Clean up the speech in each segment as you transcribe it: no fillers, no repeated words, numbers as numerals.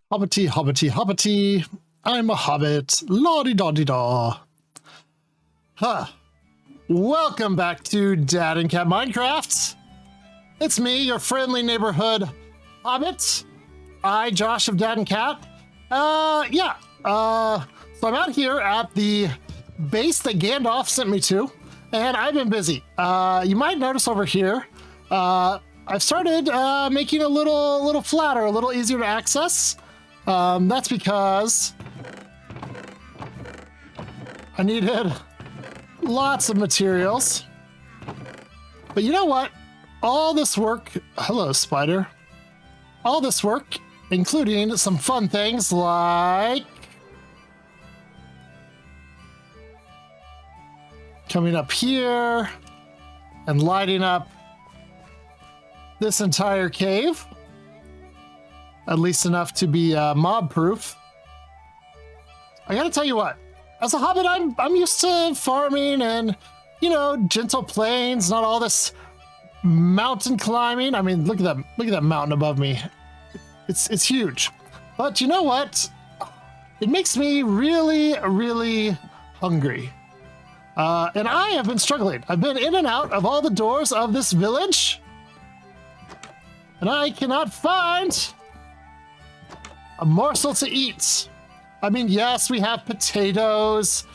Hobbity, hobbity, hobbity. I'm a hobbit. La-di-da-di-da. Huh. Welcome back to DadandCat Minecraft. It's me, your friendly neighborhood hobbit. I, Josh of DadandCat. So I'm out here at the base that Gandalf sent me to, and I've been busy. You might notice over here, I've started making a little flatter, a little easier to access. That's because I needed lots of materials. But you know what? All this work, hello spider, all this work, including some fun things like coming up here and lighting up this entire cave, at least enough to be mob proof. I gotta tell you what, as a hobbit, I'm used to farming and, you know, gentle plains, not all this mountain climbing. I mean, look at that mountain above me. It's huge. But you know what? It makes me really, really hungry. And I have been struggling. I've been in and out of all the doors of this village, and I cannot find a morsel to eat. I mean, yes, we have potatoes.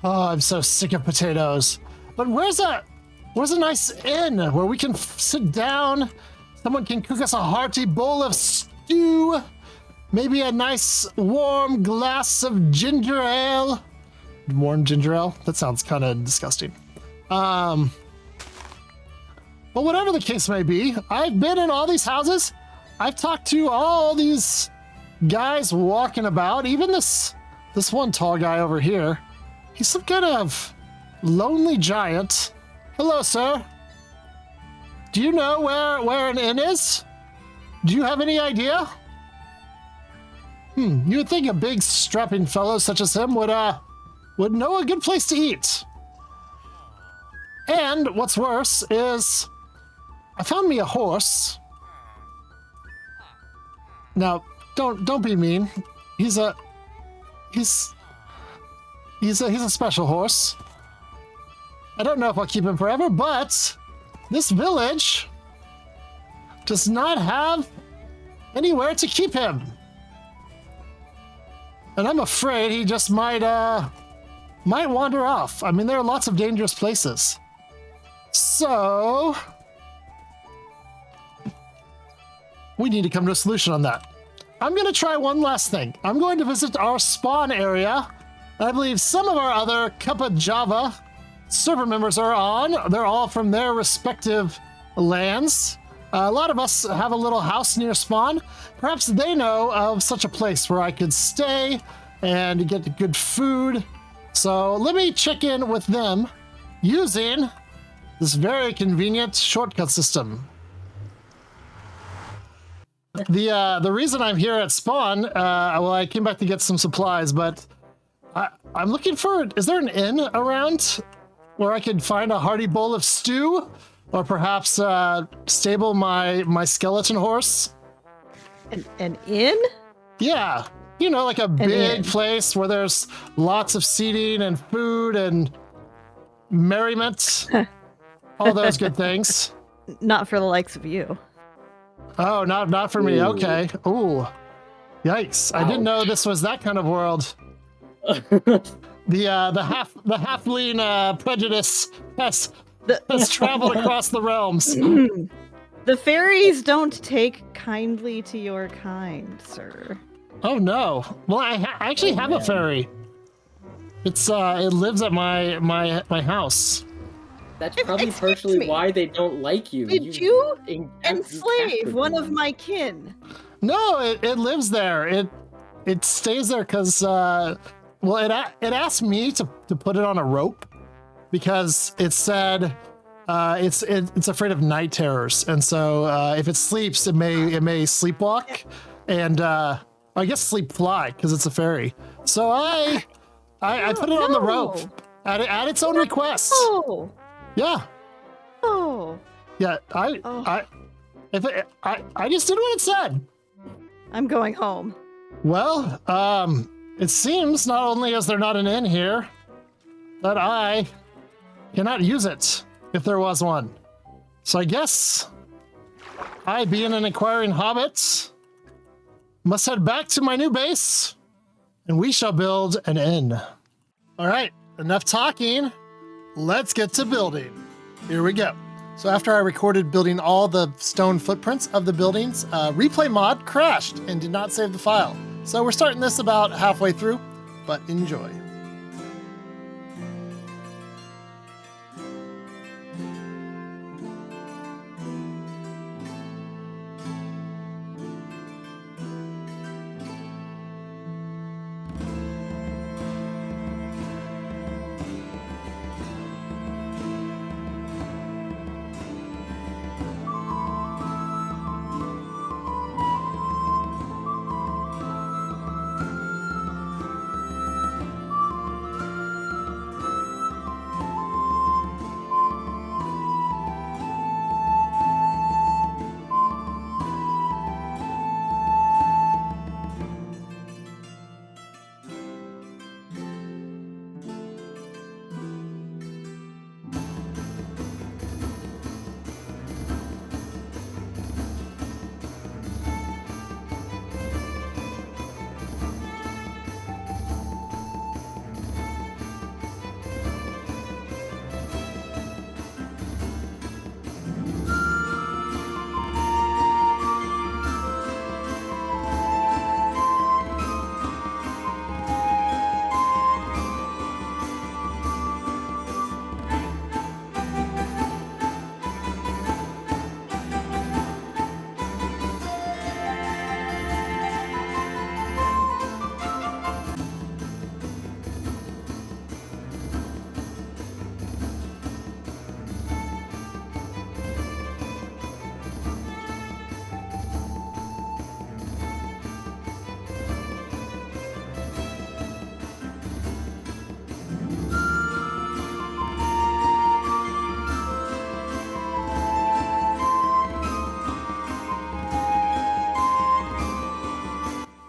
Oh, I'm so sick of potatoes. But where's a nice inn where we can sit down? Someone can cook us a hearty bowl of stew. Maybe a nice warm glass of ginger ale. Warm ginger ale? That sounds kind of disgusting. But whatever the case may be, I've been in all these houses. I've talked to all these guys walking about. Even this one tall guy over here. He's some kind of lonely giant. Hello, sir. Do you know where an inn is? Do you have any idea? You would think a big strapping fellow such as him would know a good place to eat. And what's worse is I found me a horse. Now, don't be mean. He's a special horse. I don't know if I'll keep him forever, but this village does not have anywhere to keep him. And I'm afraid he just might wander off. I mean, there are lots of dangerous places. So we need to come to a solution on that. I'm going to try one last thing. I'm going to visit our spawn area. I believe some of our other Cuppa Java server members are on. They're all from their respective lands. A lot of us have a little house near spawn. Perhaps they know of such a place where I could stay and get good food. So let me check in with them using this very convenient shortcut system. The reason I'm here at spawn, well, I came back to get some supplies, but I'm looking for, is there an inn around where I could find a hearty bowl of stew, or perhaps stable my skeleton horse? An inn? Yeah, you know, like a big place where there's lots of seating and food and merriment, all those good things. Not for the likes of you. Oh, not for me. Okay. Ooh, yikes! Ouch. I didn't know this was that kind of world. The halfling prejudice has traveled across the realms. The fairies don't take kindly to your kind, sir. Oh no! Well, I actually have a fairy. It lives at my house. That's probably partially why they don't like you. Did you enslave one of my kin? No, it lives there. It stays there because well, it asked me to put it on a rope because it said it's afraid of night terrors, and so if it sleeps, it may sleepwalk, and I guess sleep fly because it's a fairy. So I put it on the rope at its own request. Oh. Yeah. Oh. Yeah. I just did what it said. I'm going home. Well, it seems not only is there not an inn here, that I cannot use it if there was one. So I guess I, being an inquiring hobbit, must head back to my new base, and we shall build an inn. All right, enough talking. Let's get to building. Here we go. So after I recorded building all the stone footprints of the buildings, replay mod crashed and did not save the file. So we're starting this about halfway through, but enjoy.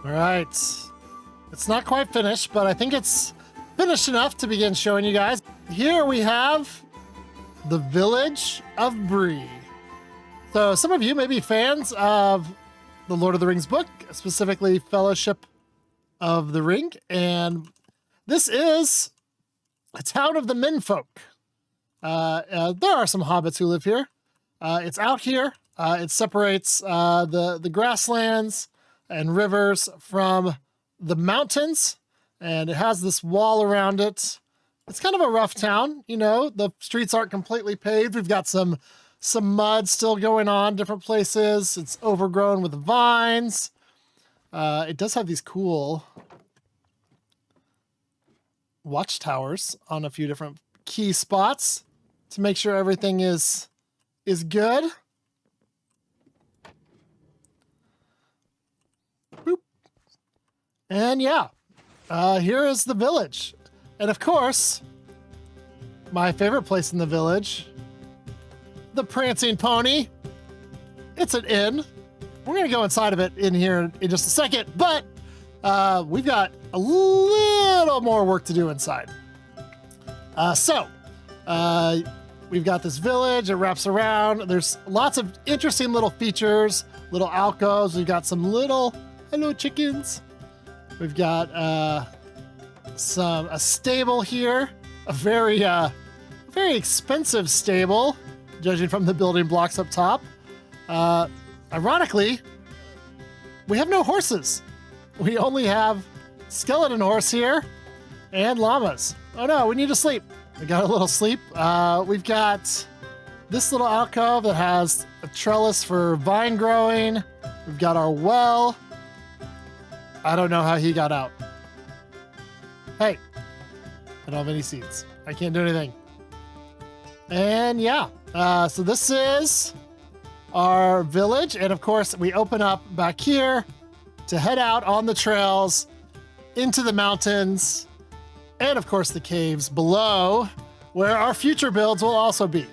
All right, it's not quite finished, but I think it's finished enough to begin showing you guys. Here we have the village of Bree. So some of you may be fans of the Lord of the Rings book, specifically Fellowship of the Ring, and this is a town of the menfolk. There are some hobbits who live here. It's out here. It separates the grasslands and rivers from the mountains, and it has this wall around it. It's kind of a rough town, you know. The streets aren't completely paved. We've got some mud still going on different places. It's overgrown with vines. It does have these cool watchtowers on a few different key spots to make sure everything is good. Boop. And yeah, here is the village. And of course, my favorite place in the village, the Prancing Pony. It's an inn. We're going to go inside of it in here in just a second, but we've got a little more work to do inside. We've got this village. It wraps around. There's lots of interesting little features, little alcoves. We've got some little hello chickens. We've got a stable here, a very expensive stable, judging from the building blocks up top. Ironically, we have no horses. We only have skeleton horse here and llamas. Oh no, we need to sleep. We got a little sleep. We've got this little alcove that has a trellis for vine growing. We've got our well. I don't know how he got out. Hey, I don't have any seeds. I can't do anything. And yeah, so this is our village. And of course, we open up back here to head out on the trails into the mountains. And of course, the caves below, where our future builds will also be.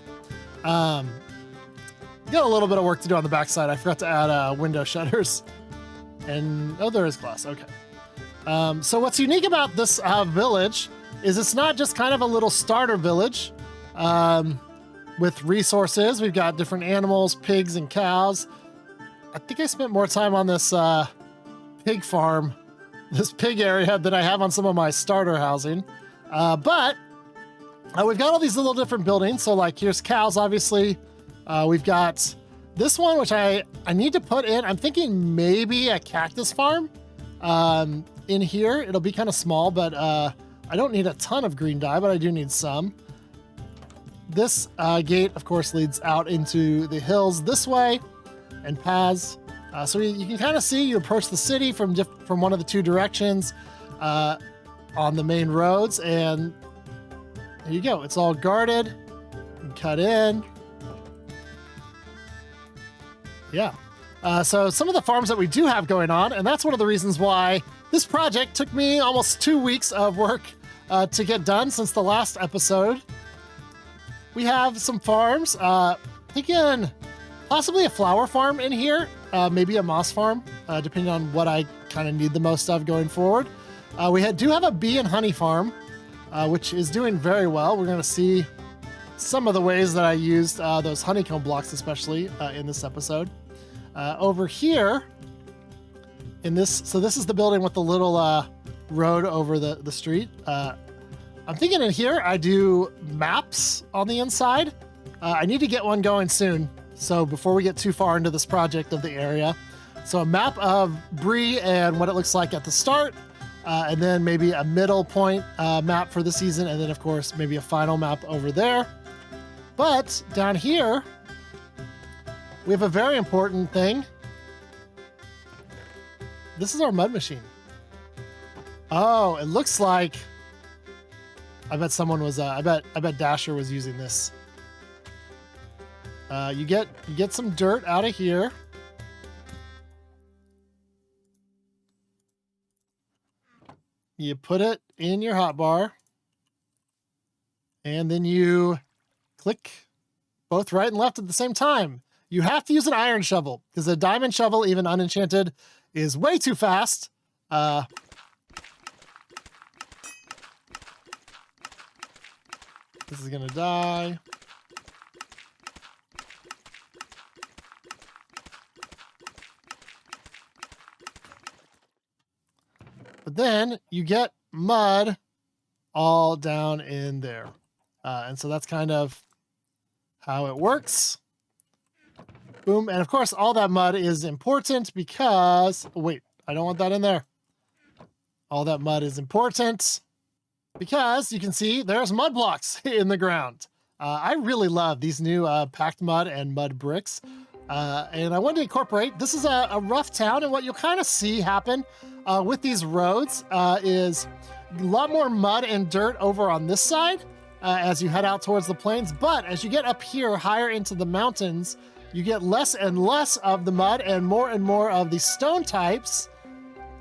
Got a little bit of work to do on the backside. I forgot to add window shutters. And, oh, there is glass, okay. So what's unique about this village is it's not just kind of a little starter village with resources. We've got different animals, pigs and cows. I think I spent more time on this pig farm, this pig area than I have on some of my starter housing. But we've got all these little different buildings. So like here's cows, obviously. We've got this one, which I need to put in. I'm thinking maybe a cactus farm in here. It'll be kind of small, but I don't need a ton of green dye, but I do need some. This gate, of course, leads out into the hills this way and paths. So you can kind of see you approach the city from one of the two directions on the main roads, and there you go. It's all guarded and cut in. Yeah. So some of the farms that we do have going on, and that's one of the reasons why this project took me almost 2 weeks of work to get done since the last episode. We have some farms. Thinking possibly a flower farm in here, maybe a moss farm, depending on what I kind of need the most of going forward. We do have a bee and honey farm, which is doing very well. We're going to see some of the ways that I used those honeycomb blocks, especially in this episode. Over here, so this is the building with the little road over the street. I'm thinking in here I do maps on the inside. I need to get one going soon, so before we get too far into this project of the area. So a map of Bree and what it looks like at the start, and then maybe a middle point map for the season, and then of course maybe a final map over there. But down here, we have a very important thing. This is our mud machine. Oh, it looks like, I bet someone was, I bet Dasher was using this. You get some dirt out of here. You put it in your hotbar, and then you click both right and left at the same time. You have to use an iron shovel because a diamond shovel, even unenchanted, is way too fast. This is gonna die. But then you get mud all down in there. And so that's kind of how it works. Boom. And of course, all that mud is important because, wait, I don't want that in there. All that mud is important because you can see there's mud blocks in the ground. I really love these new packed mud and mud bricks. And I wanted to incorporate, this is a rough town, and what you'll kind of see happen with these roads is a lot more mud and dirt over on this side as you head out towards the plains. But as you get up here higher into the mountains, you get less and less of the mud and more of the stone types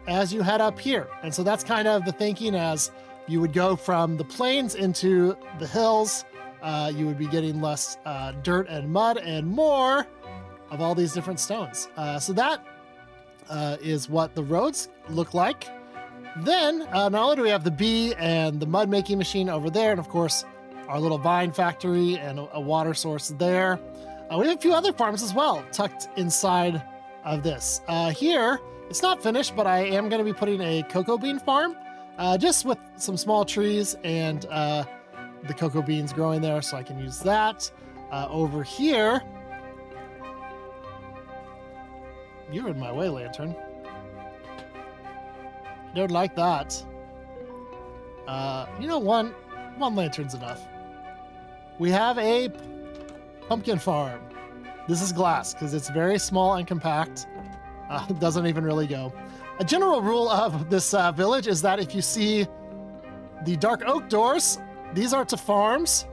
as you head up here. And so that's kind of the thinking as you would go from the plains into the hills. You would be getting less dirt and mud and more of all these different stones. So that is what the roads look like. Then, not only do we have the bee and the mud making machine over there, and of course, our little vine factory and a water source there. We have a few other farms as well, tucked inside of this. Here, it's not finished, but I am going to be putting a cocoa bean farm, just with some small trees and the cocoa beans growing there, so I can use that. Over here, you're in my way, Lantern. I don't like that. You know, one lantern's enough. We have a pumpkin farm. This is glass because it's very small and compact. It doesn't even really go. A general rule of this village is that if you see the dark oak doors, these are to farms.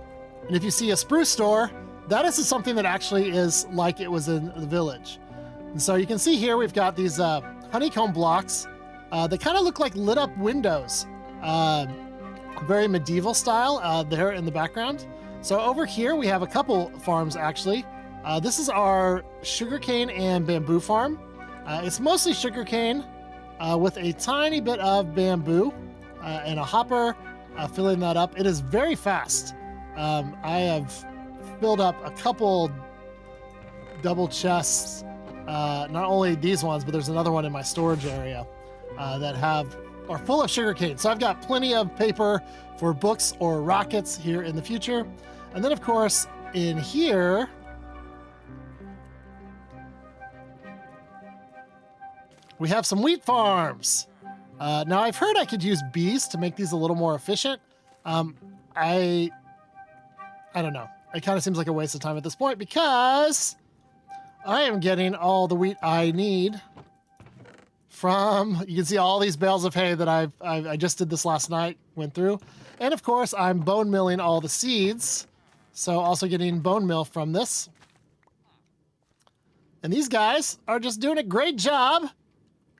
And if you see a spruce door, that is something that actually is like it was in the village. And so you can see here we've got these honeycomb blocks that kind of look like lit up windows. Very medieval style there in the background. So over here we have a couple farms actually. This is our sugarcane and bamboo farm. It's mostly sugarcane with a tiny bit of bamboo and a hopper filling that up. It is very fast. I have filled up a couple double chests, not only these ones, but there's another one in my storage area that are full of sugarcane. So I've got plenty of paper for books or rockets here in the future. And then, of course, in here, we have some wheat farms. Now, I've heard I could use bees to make these a little more efficient. I don't know. It kind of seems like a waste of time at this point because I am getting all the wheat I need from, you can see all these bales of hay that I just did this last night, went through. And of course, I'm bone milling all the seeds. So also getting bone meal from this. And these guys are just doing a great job.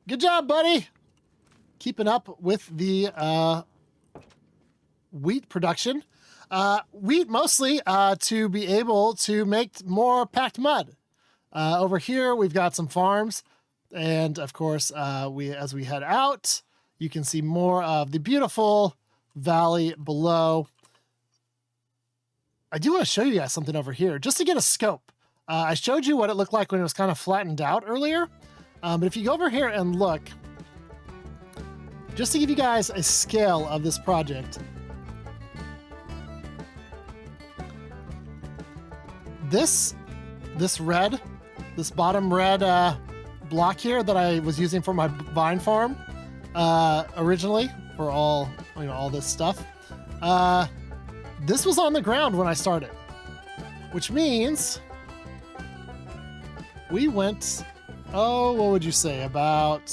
Good job, buddy. Keeping up with the wheat production. Wheat mostly to be able to make more packed mud. Over here, we've got some farms. And of course, as we head out, you can see more of the beautiful valley below. I do want to show you guys something over here, just to get a scope. I showed you what it looked like when it was kind of flattened out earlier. But if you go over here and look, just to give you guys a scale of this project, this bottom red block here that I was using for my vine farm originally for all this stuff. This was on the ground when I started, which means we went, what would you say, about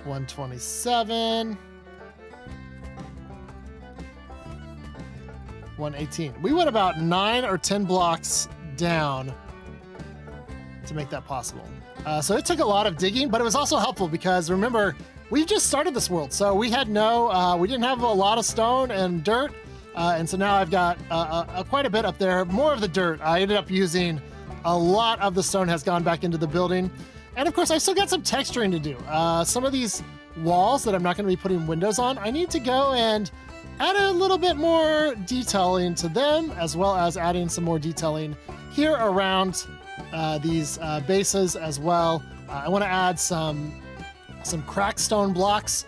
127, 118. We went about 9 or 10 blocks down to make that possible. So it took a lot of digging, but it was also helpful because remember, we just started this world. So we had we didn't have a lot of stone and dirt. And so now I've got quite a bit up there, more of the dirt. I ended up using a lot of the stone has gone back into the building. And of course, I still got some texturing to do. Some of these walls that I'm not going to be putting windows on, I need to go and add a little bit more detailing to them, as well as adding some more detailing here around these bases as well. I want to add some cracked stone blocks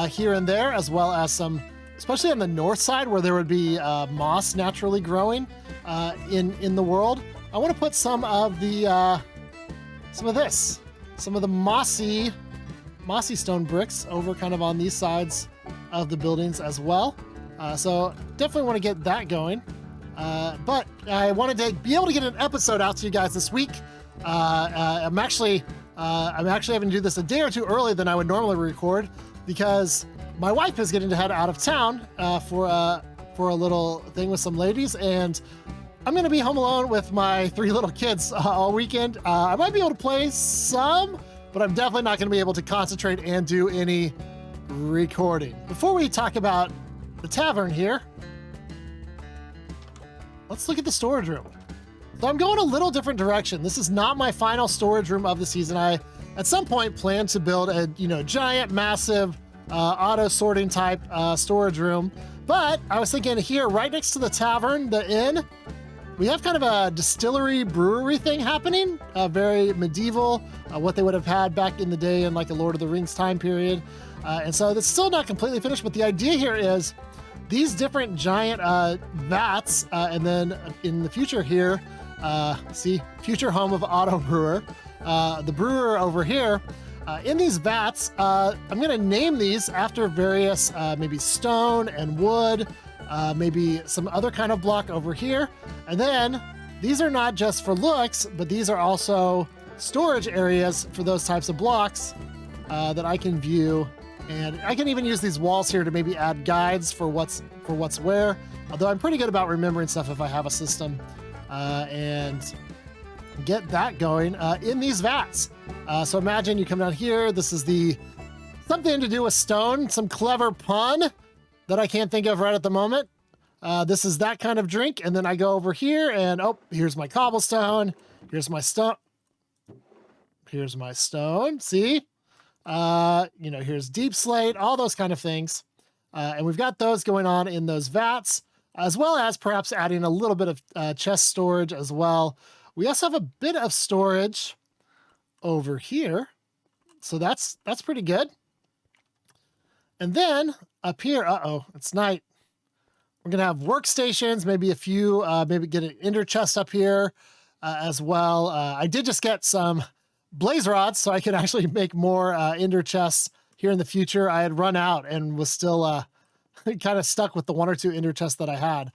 here and there, as well as some, especially on the north side where there would be moss naturally growing in the world. I want to put some of the mossy stone bricks over kind of on these sides of the buildings as well. So definitely want to get that going. But I wanted to be able to get an episode out to you guys this week. I'm actually having to do this a day or two earlier than I would normally record because my wife is getting to head out of town for a little thing with some ladies, and I'm going to be home alone with my 3 little kids all weekend. I might be able to play some, but I'm definitely not going to be able to concentrate and do any recording. Before we talk about the tavern here, let's look at the storage room. So I'm going a little different direction. This is not my final storage room of the season. I, at some point, plan to build a giant, massive, auto sorting type storage room. But I was thinking here, right next to the tavern, the inn, we have kind of a distillery brewery thing happening, very medieval, what they would have had back in the day in like a Lord of the Rings time period. And so it's still not completely finished, but the idea here is these different giant vats, and then in the future here, future home of Auto Brewer, the brewer over here, in these vats, I'm gonna name these after various, maybe stone and wood, maybe some other kind of block over here. And then these are not just for looks, but these are also storage areas for those types of blocks that I can view. And I can even use these walls here to maybe add guides for what's where. Although I'm pretty good about remembering stuff if I have a system, and get that going in these vats. So imagine you come down here. This is something to do with stone, some clever pun that I can't think of right at the moment. This is that kind of drink. And then I go over here and, here's my cobblestone. Here's my stone. here's my stone. See? You know, here's deep slate, all those kind of things. And we've got those going on in those vats, as well as perhaps adding a little bit of chest storage as well. We also have a bit of storage over here. So that's pretty good. And then up here, it's night. We're going to have workstations, maybe a few, maybe get an ender chest up here as well. I did just get some blaze rods, so I could actually make more ender chests here in the future. I had run out and was still kind of stuck with the 1 or 2 ender chests that I had.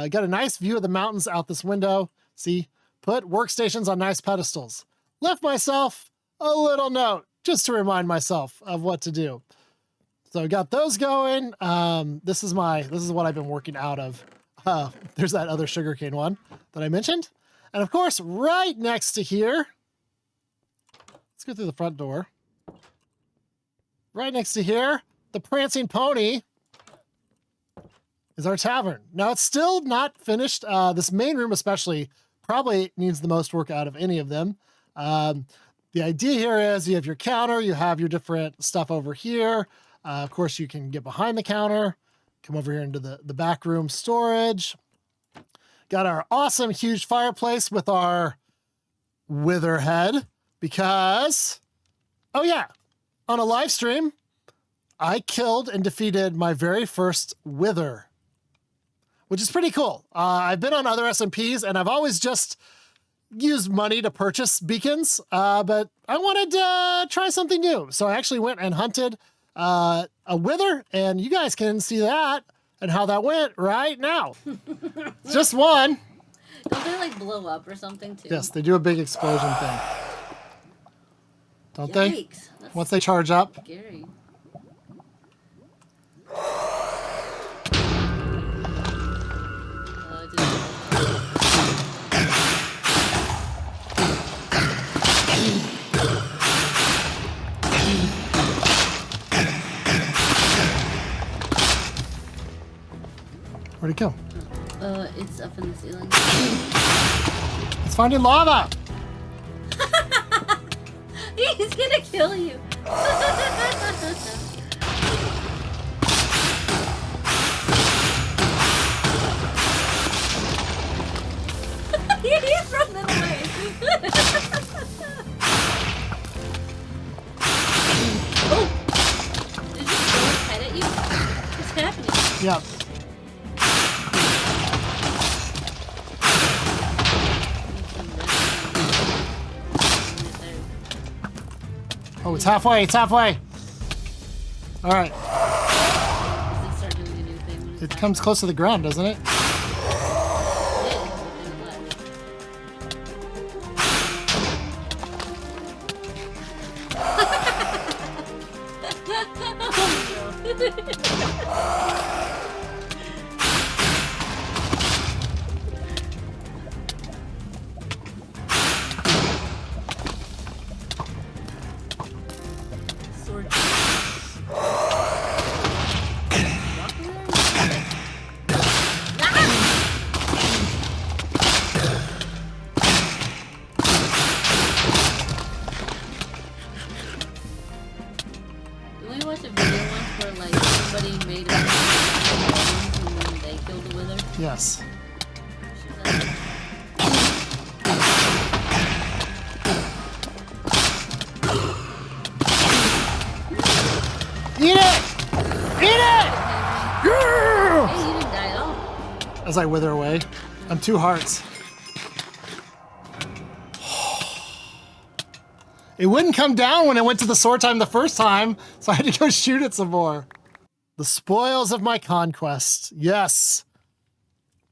Got a nice view of the mountains out this window. See, put workstations on nice pedestals. Left myself a little note just to remind myself of what to do. So I got those going. This is what I've been working out of. There's that other sugarcane one that I mentioned. And of course, right next to here, let's go through the front door. Right next to here, the Prancing Pony is our tavern. Now, it's still not finished. This main room especially probably needs the most work out of any of them. The idea here is you have your counter, you have your different stuff over here. Of course, you can get behind the counter, come over here into the back room storage. Got our awesome huge fireplace with our wither head because, oh yeah, on a live stream, I killed and defeated my very first wither, which is pretty cool. I've been on other SMPs and I've always just used money to purchase beacons, but I wanted to try something new. So I actually went and hunted a wither, and you guys can see that and how that went right now. Just one. Don't they like blow up or something too? Yes, they do a big explosion thing. Don't they? Yikes. That's Once they charge up. scary. Where'd it go? It's up in the ceiling. It's finding lava. He's gonna kill you. He's running away. Oh! Did you throw his head at you? What's happening? Yep. Oh, it's halfway. It's halfway. All right. Does it start doing a new thing when it's It comes close to the ground, doesn't it? Yes. Eat it! Eat it! Hey, you didn't die at all. As I wither away. I'm 2 hearts. It wouldn't come down when I went to the sword time the first time, so I had to go shoot it some more. The spoils of my conquest. Yes.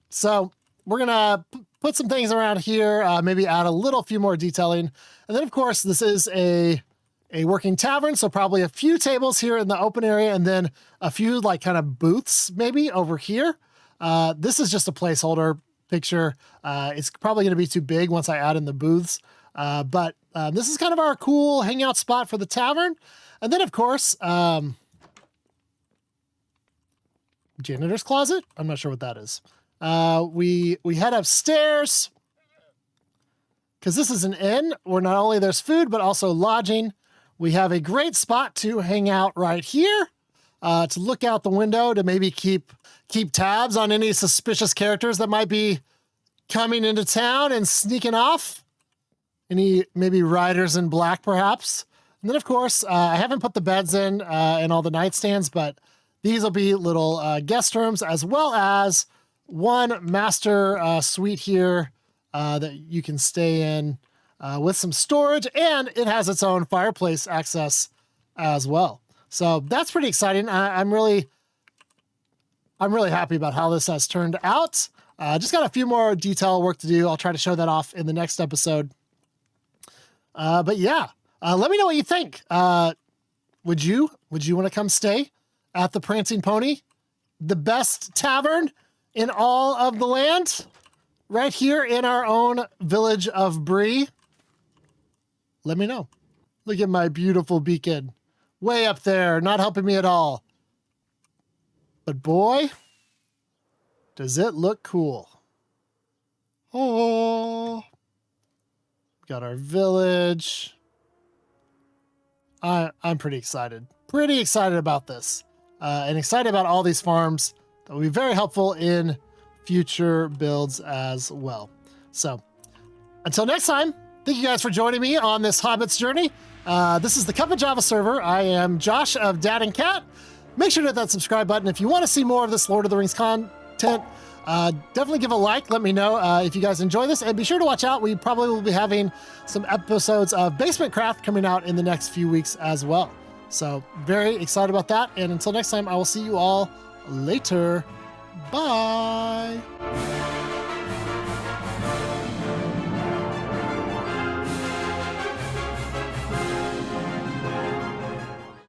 So we're gonna put some things around here, maybe add a little few more detailing. And then of course, this is a working tavern. So probably a few tables here in the open area and then a few like kind of booths maybe over here. This is just a placeholder picture. It's probably gonna be too big once I add in the booths. But this is kind of our cool hangout spot for the tavern. And then of course, janitor's closet. I'm not sure what that is. We head upstairs because this is an inn where not only there's food, but also lodging. We have a great spot to hang out right here, to look out the window, to maybe keep tabs on any suspicious characters that might be coming into town and sneaking off. Any maybe riders in black, perhaps. And then, of course, I haven't put the beds in and all the nightstands, but these will be little guest rooms, as well as one master suite here that you can stay in with some storage, and it has its own fireplace access as well. So that's pretty exciting. I'm really happy about how this has turned out. Just got a few more detail work to do. I'll try to show that off in the next episode. But yeah, let me know what you think. Would you want to come stay at the Prancing Pony, the best tavern in all of the land, right here in our own village of Bree? Let me know. Look at my beautiful beacon, way up there, not helping me at all. But boy, does it look cool. Oh, got our village. I'm pretty excited. Pretty excited about this. And excited about all these farms that will be very helpful in future builds as well. So until next time, thank you guys for joining me on this Hobbit's journey. This is the Cuppa Java server. I am Josh of DadandCat. Make sure to hit that subscribe button if you want to see more of this Lord of the Rings content. Definitely give a like. Let me know if you guys enjoy this, and be sure to watch out. We probably will be having some episodes of Basement Craft coming out in the next few weeks as well. So very excited about that. And until next time, I will see you all later. Bye.